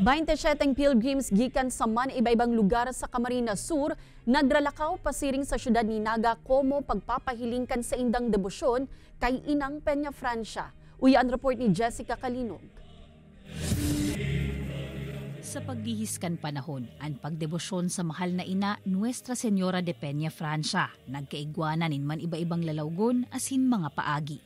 27 pilgrims gikan sa iba-ibang lugar sa Camarines Sur nagralakaw pasiring sa syudad ni Naga como pagpapahilingkan sa indang debosyon kay Inang Peña Francia. Uyan report ni Jessica Kalinog. Sa pagdihiskan panahon, ang pagdebosyon sa mahal na ina Nuestra Señora de Peña Francia, nagkaigwanan man iba-ibang lalawgon asin mga paagi.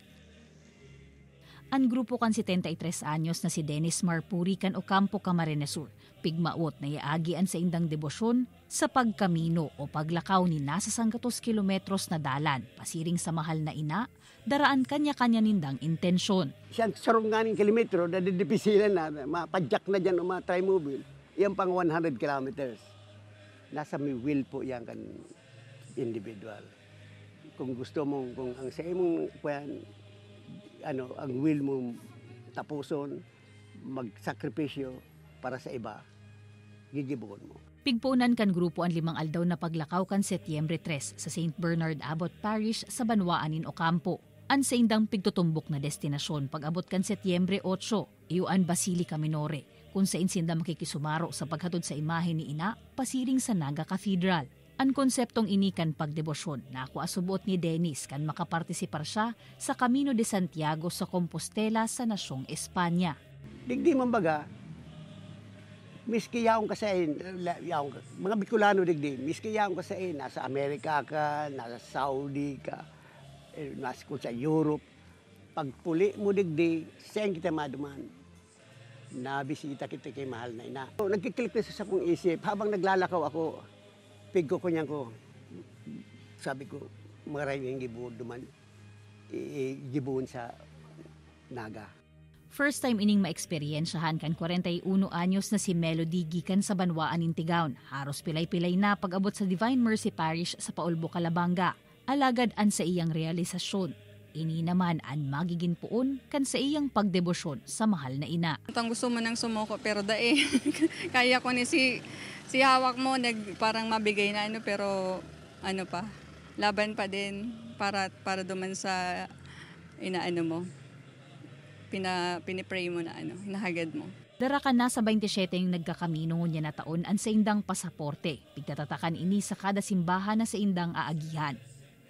Ang grupo kan 73 anyos na si Dennis Marpuri kan Ocampo, Camarines Sur, pigmaot na iaagian sa indang debosyon sa pagkamino o paglakaw ni nasa 100 kilometros na dalan, pasiring sa mahal na ina, daraan kanya-kanya nindang intensyon. Siyang sarunganing kilometro na didipisilan na, mapadyak na dyan o mga tri-mobile, yan pang 100 kilometers. Nasa may will po yan kan individual. Kung gusto mo, kung ang sa imong ang will mo tapuson, magsakripisyo para sa iba, gigibuon mo. Pigpunan kan grupo ang 5 aldaw na paglakaw kan Setyembre 3 sa St. Bernard Abbot Parish sa Banwaan in Ocampo. An sa indang pigtutumbok na destinasyon pag-abot kan Setyembre 8, iuan Basilica Minore, kung sa insinda makikisumaro sa paghatod sa imahe ni Ina, pasiring sa Naga Cathedral. Ang konseptong inikan pagdebosyon na ako asubot ni Dennis kan makapartisipar siya sa Camino de Santiago sa Compostela sa Nasyong Espanya. Digdi man baga, miski yaong kasain, mga Bicolano digdi, miski yaong kasain, nasa Amerika ka, nasa Saudi ka, nasa sa Europe, pagpuli mo digdi, saan kita maduman? Nabisita kita kay mahal na ina. Nagkiklik na sa akong isip, habang naglalakaw ako, pig ko kunyan ko, sabi ko, maraming gibuon duman, gibuon sa Naga. First time ining maeksperiensyahan kan 41 anyos na si Melody gikan sa Banwaan in Tigaon. Haros pilay-pilay na pag-abot sa Divine Mercy Parish sa Paulbo, Calabanga. Alagad an sa iyang realisasyon. Ini naman ang magiging puon kan sa iyang pagdebosyon sa mahal na ina. Ang gusto mo nang sumuko pero kaya ko ni si hawak mo parang mabigay na pero pa laban pa din para duman sa inaano mo pinipray mo na hinahagad mo. Dara ka na sa 27 yung nagkakamino niya na taon ang sa indang pasaporte. Pigtatatakan ini sa kada simbahan na sa indang aagihan.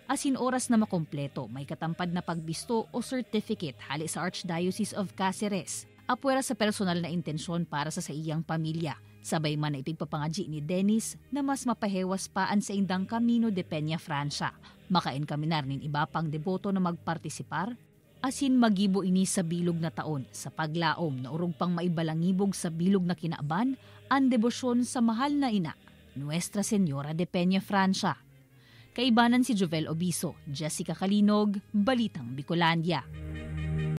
Asin oras na makompleto, may katampad na pagbisto o certificate hali sa Archdiocese of Cáceres. Apwera sa personal na intensyon para sa iyang pamilya. Sabay man na ipigpapangadji ni Dennis na mas mapahewas paan sa indang Camino de Peña Francia. Makaenkaminar nin iba pang deboto na magpartisipar. Asin magibo ini sa bilog na taon sa paglaom na urog pang maibalangibog sa bilog na kinaaban ang debosyon sa mahal na ina, Nuestra Señora de Peña Francia. Kaibanan si Jovel Obiso, Jessica Kalinog, Balitang Bicolandia.